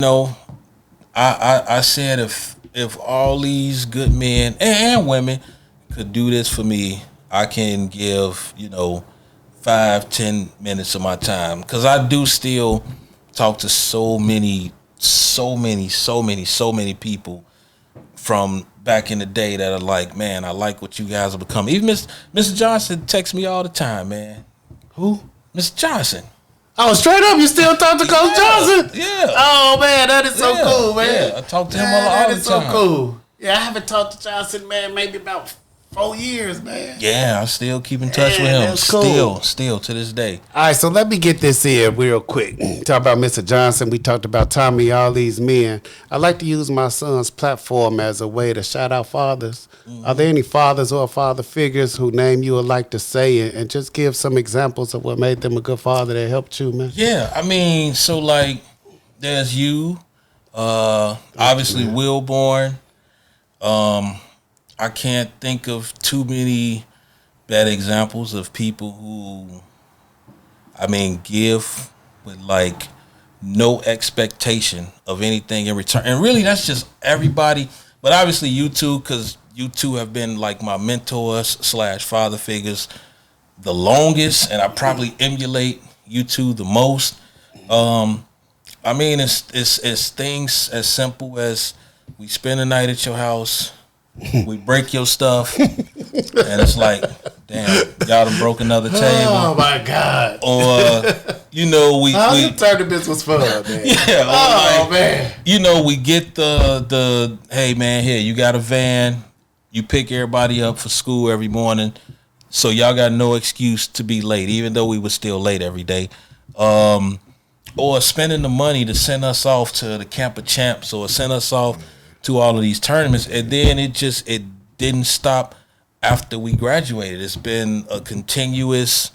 know, I said if all these good men and women could do this for me, I can give 5-10 minutes of my time because I do still talk to so many people from back in the day that are like, man, I like what you guys have become. Even Mr. Johnson texts me all the time, man. Who? Mr. Johnson. Oh, straight up, you still talk to Coach Johnson? Yeah. Oh man, that is so cool, man. Yeah, I talk to him all the time. That is so cool. Yeah, I haven't talked to Johnson, man, maybe about 4 years, man. Yeah, I still keep in touch with him. That's cool. Still to this day. All right, so let me get this in real quick. Talk about Mr. Johnson. We talked about Tommy, all these men. I like to use my son's platform as a way to shout out fathers. Mm-hmm. Are there any fathers or father figures whose name you would like to say and just give some examples of what made them a good father that helped you, man? Yeah, I mean, so like, there's you, obviously Wilborn. I can't think of too many bad examples of people who, I mean, give with like no expectation of anything in return. And really, that's just everybody. But obviously, you two, because you two have been like my mentors / father figures the longest, and I probably emulate you two the most. I mean, it's things as simple as we spend a night at your house. We break your stuff, and it's like, damn, y'all done broke another table. Oh my God! Or we turn the business fun, man. Yeah. Oh man. We get the hey man, here you got a van. You pick everybody up for school every morning, so y'all got no excuse to be late, even though we were still late every day. Or spending the money to send us off to the Camp of Champs or send us off to all of these tournaments, and then it didn't stop after we graduated. It's been a continuous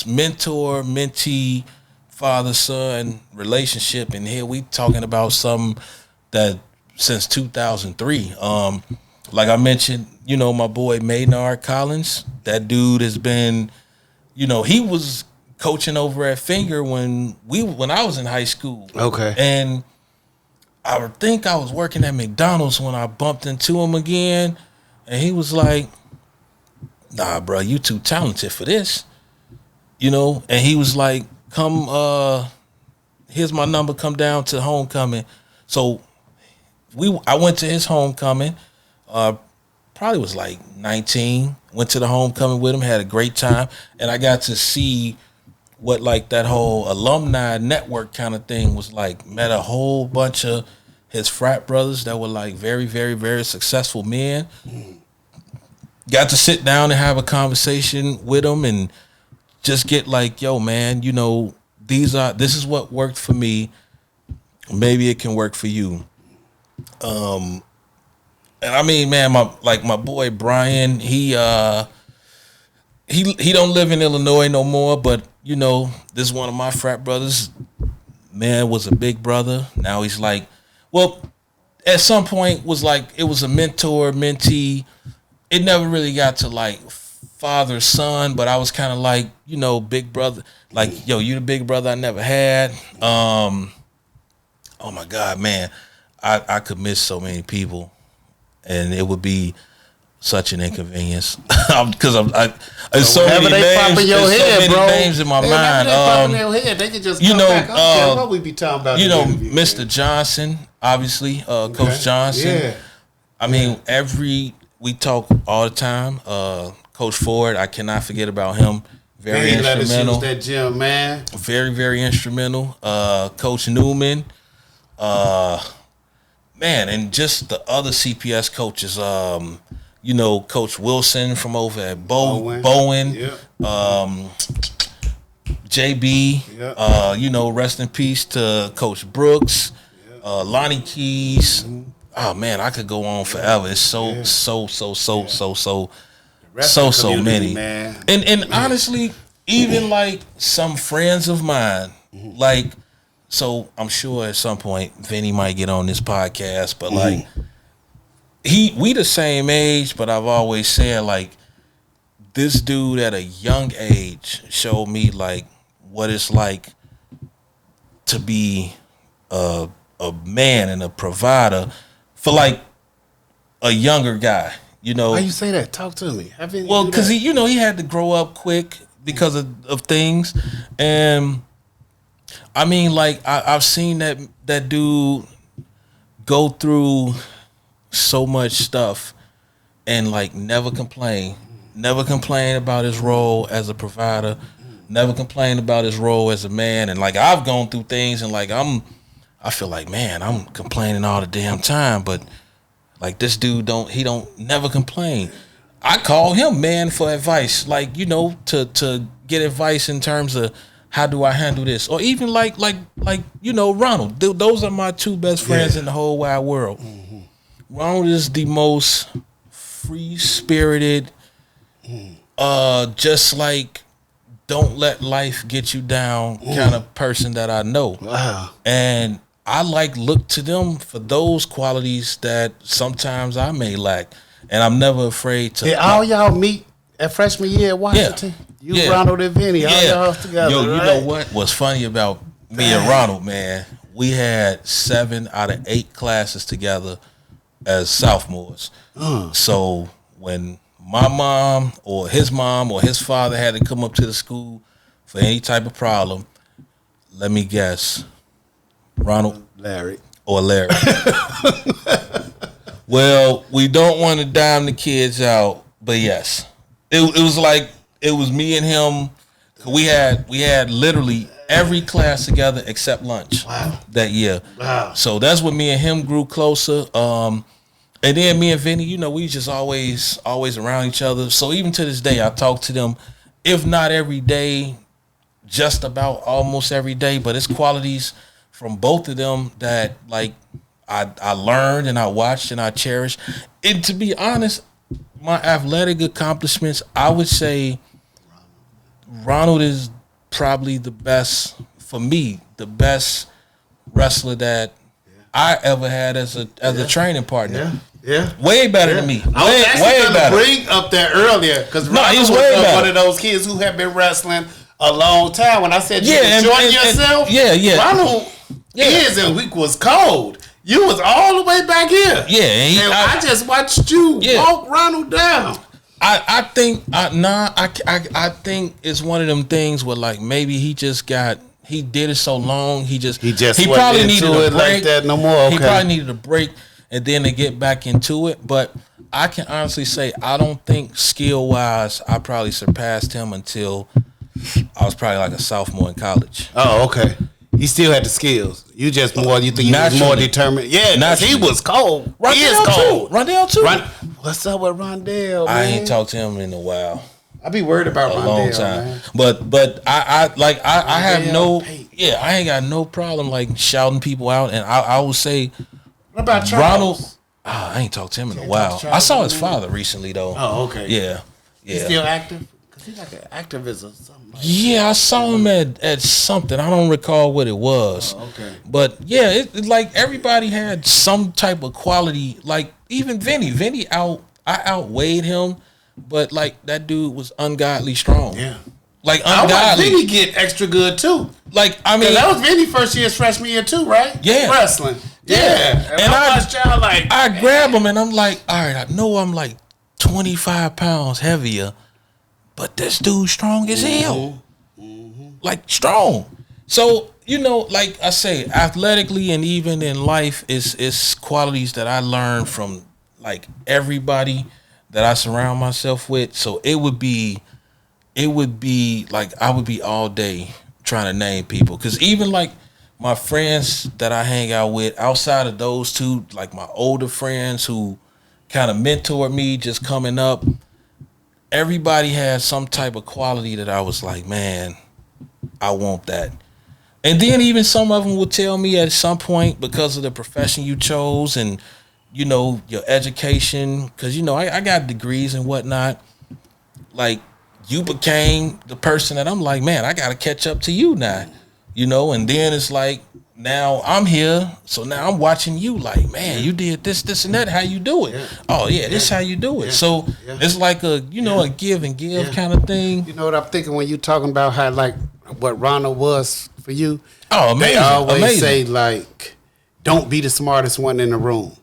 mentor mentee father son relationship, and here we talking about something that since 2003. Like I mentioned, my boy Maynard Collins. That dude has been, he was coaching over at Finger when I was in high school. Okay, and I think I was working at McDonald's when I bumped into him again, and he was like, "Nah, bro, you too talented for this," And he was like, "Come, here's my number. Come down to homecoming." So I went to his homecoming. Probably was like 19. Went to the homecoming with him. Had a great time, and I got to see what like that whole alumni network kind of thing was like. Met a whole bunch of his frat brothers that were like very, very, very successful men. Got to sit down and have a conversation with them and just get like, yo, man, this is what worked for me. Maybe it can work for you. And I mean, man, my boy Brian, he don't live in Illinois no more, but this is one of my frat brothers. Man, was a big brother. Now he's like, well, at some point was like, it was a mentor, mentee. It never really got to like father, son, but I was kind of like, big brother. Like, yo, you the big brother I never had. Oh my God, man. I could miss so many people, and it would be such an inconvenience because there's so many names. Names in my mind. They can just come back up. What we be talking about? Mr. Johnson, obviously, Coach Johnson. Yeah. I mean, we talk all the time. Coach Ford, I cannot forget about him. Very instrumental. That gym, man. Very, very instrumental. Coach Newman. Man, and just the other CPS coaches. Coach Wilson from over at Bowen. Yep. JB. Yep. Rest in peace to Coach Brooks. Yep. Lonnie Keys. Mm-hmm. Oh man, I could go on forever. It's so many. Man. And honestly, even like some friends of mine, like, so I'm sure at some point Vinny might get on this podcast, but like we the same age, but I've always said like this dude at a young age showed me like what it's like to be a man and a provider for like a younger guy. Why you say that? Talk to me. Well, because he had to grow up quick because of things, and I mean, like I've seen that dude go through so much stuff and like never complain about his role as a provider, never complain about his role as a man. And like I've gone through things and like I feel like, man, I'm complaining all the damn time, but like this dude don't never complain. I call him, man, for advice, like, to get advice in terms of how do I handle this, or even like Ronald. Those are my two best friends in the whole wide world. Mm-hmm. Ronald is the most free spirited, just like don't let life get you down kind of person that I know. Wow. And I look to them for those qualities that sometimes I may lack, and I'm never afraid to. Did all y'all meet at freshman year at Washington? Yeah. You, Ronald, and Vinny, all y'all together. Yo, right? You know what? What's funny about me and Ronald, man? We had 7 out of 8 classes together as sophomores. So when my mom or his father had to come up to the school for any type of problem, let me guess, Ronald, Larry. Well, we don't want to dime the kids out, but yes, it was me and him. We had literally every class together except lunch. Wow. That year. Wow. So that's when me and him grew closer. And then me and Vinny, we just always around each other. So even to this day, I talk to them, if not every day, just about almost every day. But it's qualities from both of them that like I learned and I watched and I cherished. And to be honest, my athletic accomplishments, I would say Ronald is probably the best, for me, the best wrestler that I ever had as a training partner. Yeah. Way better than me. I was actually way going better. to bring up that earlier because Ronald he's was way better. one of those kids who have been wrestling a long time. When I said you and- enjoyed and- yourself, yeah. Ronald and week was cold. You was all the way back here. Yeah, and I just watched you walk Ronald down. I think it's one of them things where like maybe he did it so long he probably needed a break like that no more. Okay. He probably needed a break and then to get back into it. But I can honestly say I don't think skill wise I probably surpassed him until I was probably like a sophomore in college. Oh, okay. He still had the skills. You just more. You think he was more determined? Yeah, he was cold. He is cold. Rondell too. What's up with Rondell? I ain't talked to him in a while. I be worried about a Rondell, long time, man. But I have no I ain't got no problem like shouting people out, and I would say what about Charles? Ronald. I ain't talked to him in a while. I saw his father recently though. Oh, okay. Yeah. He's still active. He's like an activist or something. I saw him at something. I don't recall what it was. Oh, okay. But yeah, it like everybody had some type of quality. Like even Vinny I outweighed him, but like that dude was ungodly strong. Yeah. Like ungodly. I watched Vinny get extra good too. Like I mean, that was Vinny first year's freshman year too, right? Yeah. Wrestling. Yeah. And I watched y'all like I grab him and I'm like, all right, I know I'm like 25 pounds heavier. But this dude's strong as hell. Mm-hmm. Like strong. So, like I say, athletically and even in life is qualities that I learned from like everybody that I surround myself with. So it would be like I would be all day trying to name people. Cause even like my friends that I hang out with outside of those two, like my older friends who kind of mentored me just coming up, everybody had some type of quality that I was like, man, I want that. And then even some of them would tell me at some point, because of the profession you chose and, your education, because, I got degrees and whatnot, like you became the person that I'm like, man, I got to catch up to you now, and then it's like, now I'm here, so now I'm watching you like, man, you did this, and that. How you do it? Yeah. Oh yeah, this how you do it. Yeah. So it's like a a give and give kind of thing. You know what I'm thinking when you talking about how like what Ronald was for you? Oh, amazing! They always amazing. say like, don't be the smartest one in the room.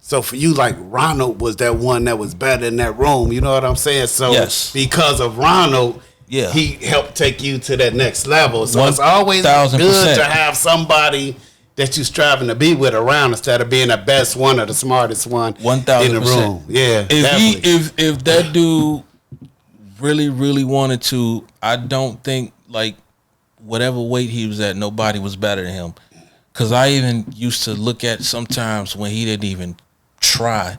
So for you, like Ronald was that one that was better in that room. You know what I'm saying? So Yes. because of Ronald, Yeah. he helped take you to that next level. So it's always 1000%. good to have somebody that you're striving to be with around instead of being the best one or the smartest one 1000%. in the room. Yeah, If that dude really wanted to, I don't think like whatever weight he was at, nobody was better than him. Cause I even used to look at sometimes when he didn't even try.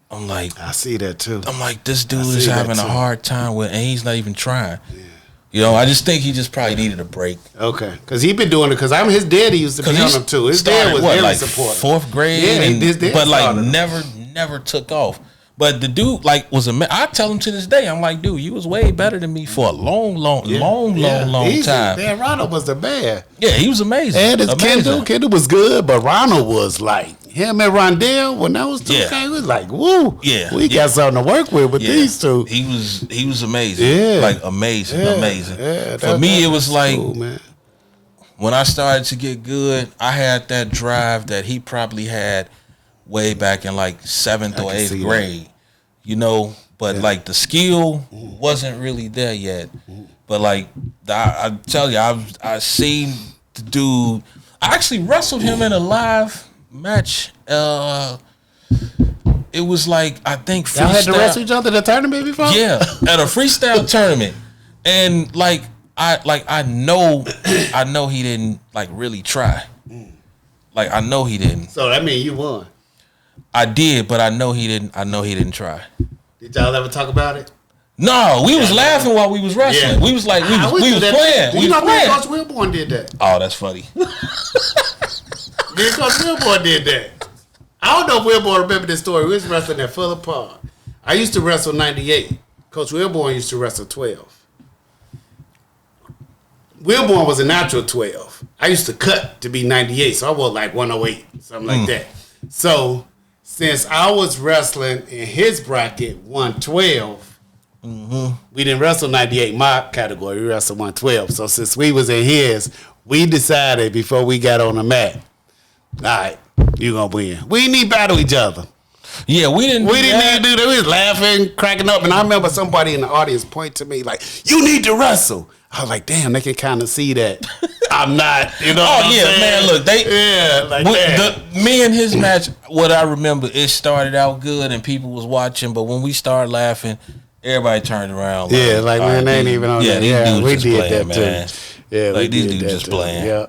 I'm like, I see that too. I'm like, this dude is having a hard time with, and he's not even trying. Yeah. You know, I just think he just probably needed a break. Okay, because he been doing it. Because his daddy used to be on him too. His dad was very supportive. 4th grade, Yeah, but like never took off. But the dude like was I tell him to this day, I'm like, dude, you was way better than me for a long time. Man, Ronald was the man. Yeah, he was amazing. And his Kendall was good, but Ronald was like him and Rondell. When that was two guys, it was like, woo, we got something to work with these two. He was amazing. Like amazing. Yeah, for me, it was like cool, man. When I started to get good, I had that drive that he probably had way back in like 7th or 8th grade, you know, but like the skill wasn't really there yet. But like I tell you, I seen the dude. I actually wrestled him in a live match. It was like, I think freestyle. Y'all had to wrestle each other at a tournament before? Yeah, at a freestyle tournament, and like I know he didn't like really try. Like I know he didn't. So that means you won. I did, but I know he didn't try. Did y'all ever talk about it? No, we was laughing while we was wrestling. Yeah. We was like, we was playing. You know, Coach Wilborn did that. Oh, that's funny. Coach Wilborn did that. I don't know if Wilborn remember this story. We was wrestling at Fuller Park. I used to wrestle 98. Coach Wilborn used to wrestle 12. Wilborn was a natural 12. I used to cut to be 98, so I was like 108, something like that. So since I was wrestling in his bracket 112, we didn't wrestle 98 my category. We wrestled 112. So since we was in his, we decided before we got on the mat, all right, you gonna win. We didn't need battle each other. Yeah, we didn't need to do that. We was laughing, cracking up, and I remember somebody in the audience point to me like, "You need to wrestle." I was like, "Damn, they can kind of see that I'm not." You know? Oh yeah, man. Look, me and his match. What I remember, it started out good and people was watching, but when we started laughing, everybody turned around. Like man, they ain't even on that. Yeah, we did that too. Yeah, like these dudes just playing. Yeah.